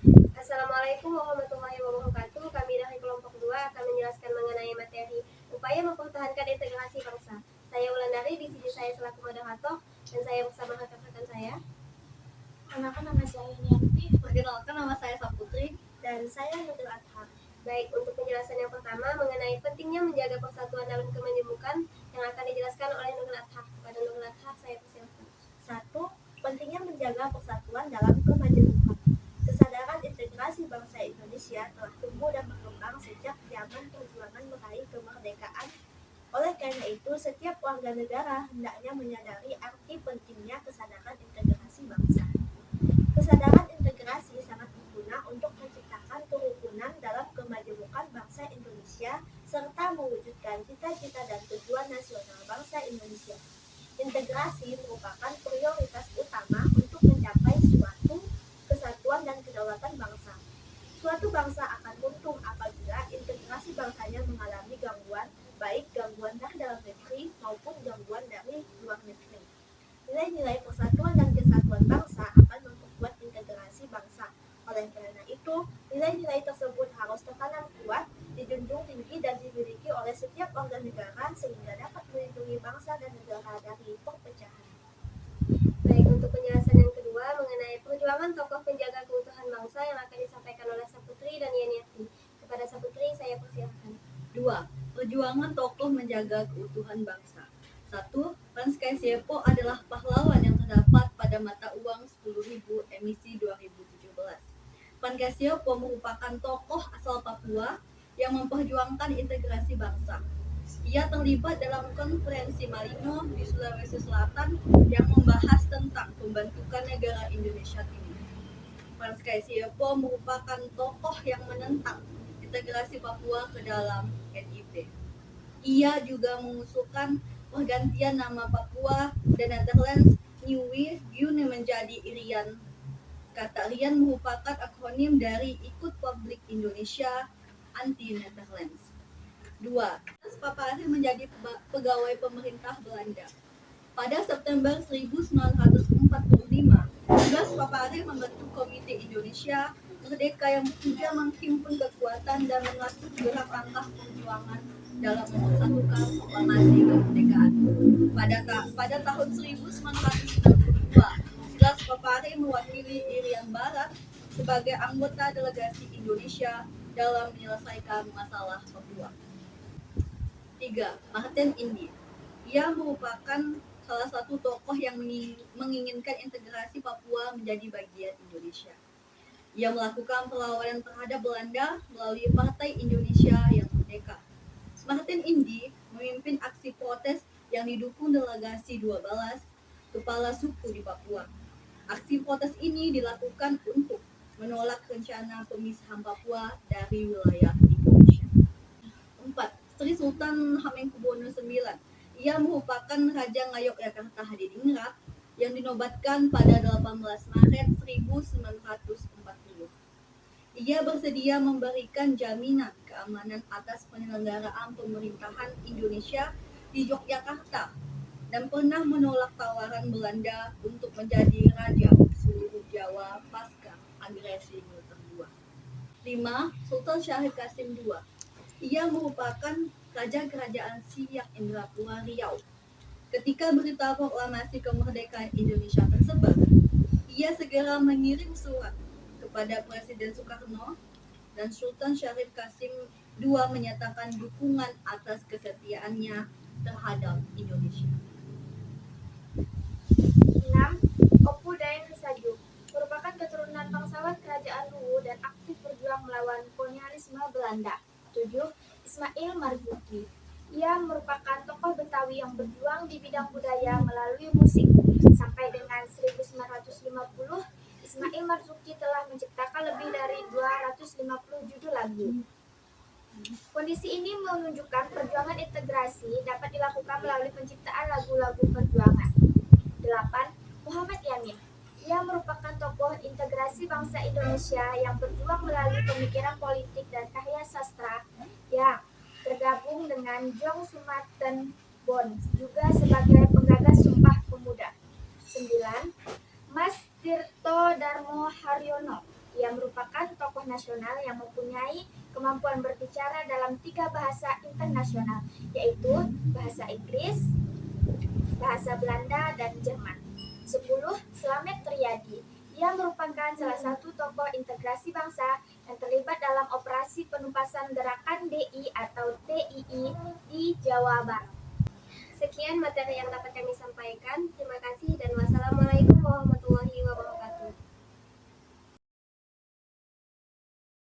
Assalamualaikum warahmatullahi wabarakatuh. Kami dari kelompok 2 akan menjelaskan mengenai materi upaya mempertahankan integrasi bangsa. Saya Wulandari, di sini saya selaku moderator dan saya bersama rekan-rekan saya. Perkenalkan, nama saya Nianti. Perkenalkan, nama saya Saputri. Dan saya Nurul Adham. Baik, untuk penjelasan yang pertama mengenai pentingnya menjaga persatuan dalam kemajemukan yang akan dijelaskan oleh Nurul Adham. Kepada Nurul Adham, saya persilakan. 1. Pentingnya menjaga persatuan dalam kemajemukan. Kesadaran integrasi bangsa Indonesia telah tumbuh dan berkembang sejak zaman perjuangan meraih kemerdekaan. Oleh karena itu, setiap warga negara hendaknya menyadari arti pentingnya kesadaran integrasi bangsa. Kesadaran integrasi sangat berguna untuk menciptakan kerukunan dalam kemajemukan bangsa Indonesia serta mewujudkan cita-cita dan tujuan nasional bangsa Indonesia. Integrasi merupakan prioritas utama untuk mencapai suatu kesatuan dan kedaulatan bangsa. Suatu bangsa akan untung apabila integrasi bangsanya mengalami gangguan, baik gangguan dari dalam negeri maupun gangguan dari luar negeri. Nilai-nilai persatuan dan kesatuan bangsa akan memperkuat integrasi bangsa. Oleh karena itu, nilai-nilai tersebut harus tertanam kuat, dijunjung tinggi dan dimiliki oleh setiap warga negara sehingga dapat melindungi bangsa dan negara dari perpecahan. Baik, untuk penjelasan yang kedua mengenai perjuangan tokoh penjaga keutuhan bangsa yang akan disampaikan oleh Saputri dan Yeniati. Kepada Saputri, saya persilakan. 2. Perjuangan tokoh menjaga keutuhan bangsa. 1. Franz Kaisiepo adalah pahlawan yang terdapat pada mata uang 10.000 emisi 2017. Franz Kaisiepo merupakan tokoh asal Papua yang memperjuangkan integrasi bangsa. Ia terlibat dalam konferensi Malino di Sulawesi Selatan yang membahas tentang pembentukan negara Indonesia Timur. Franz Kaisiepo merupakan tokoh yang menentang integrasi Papua ke dalam NIP. Ia juga mengusulkan pergantian nama Papua dan Netherlands New Guinea menjadi Irian. Kata Irian merupakan akronim dari Ikut Publik Indonesia Anti Netherlands. 2. Papari menjadi pegawai pemerintah Belanda. Pada September 1945, tugas Papari membentuk Komite Indonesia Merdeka yang bekerja menghimpun kekuatan dan mengatur gerak langkah perjuangan dalam memersatukan proklamasi kemerdekaan. Pada tahun 1962, Silas Papari mewakili Irian Barat sebagai anggota delegasi Indonesia dalam menyelesaikan masalah Papua. 3. Martin Indi. Ia merupakan salah satu tokoh yang menginginkan integrasi Papua menjadi bagian Indonesia. Ia melakukan perlawanan terhadap Belanda melalui Partai Indonesia yang Merdeka. Martin Indi memimpin aksi protes yang didukung delegasi 12 kepala suku di Papua. Aksi protes ini dilakukan untuk menolak rencana pemisahan Papua dari wilayah Indonesia. 4. Sri Sultan Hamengkubuwono IX. Ia merupakan Raja Ngayogyakarta Hadiningrat yang dinobatkan pada 18 Maret 1940. Ia bersedia memberikan jaminan keamanan atas penyelenggaraan pemerintahan Indonesia di Yogyakarta dan pernah menolak tawaran Belanda untuk menjadi raja seluruh Jawa pasca agresi militer II. 5. Sultan Syarif Qasim II. Ia merupakan Raja Kerajaan Siak Indrapura Riau. Ketika berita proklamasi kemerdekaan Indonesia tersebar, ia segera mengirim surat kepada Presiden Soekarno dan Sultan Syarif Qasim II menyatakan dukungan atas kesetiaannya terhadap Indonesia. 6. Opu Daeng Risaju merupakan keturunan bangsawan Kerajaan Luwu dan aktif berjuang melawan kolonialisme Belanda. 7. Ismail Marzuki. Ia merupakan tokoh Betawi yang berjuang di bidang budaya melalui musik. Sampai dengan 1950, Ismail Marzuki telah menciptakan lebih dari 250 judul lagu. Kondisi ini menunjukkan perjuangan integrasi dapat dilakukan melalui penciptaan lagu-lagu perjuangan. 8. Muhammad Yamin. Ia merupakan tokoh integrasi bangsa Indonesia yang berjuang melalui pemikiran politik dan karya sastra yang tergabung dengan Jong Sumaten Bon, juga sebagai penggagas Sumpah Pemuda. 9. Mas Tirto Darmo Haryono. Ia merupakan tokoh nasional yang mempunyai kemampuan berbicara dalam 3 bahasa internasional, yaitu bahasa Inggris, bahasa Belanda, dan Jerman. 10. Slamet Riyadi. Ia merupakan salah satu tokoh integrasi bangsa yang terlibat dalam operasi penumpasan gerakan DI atau TII di Jawa Barat. Sekian materi yang dapat kami sampaikan. Terima kasih dan wassalamualaikum warahmatullahi wabarakatuh.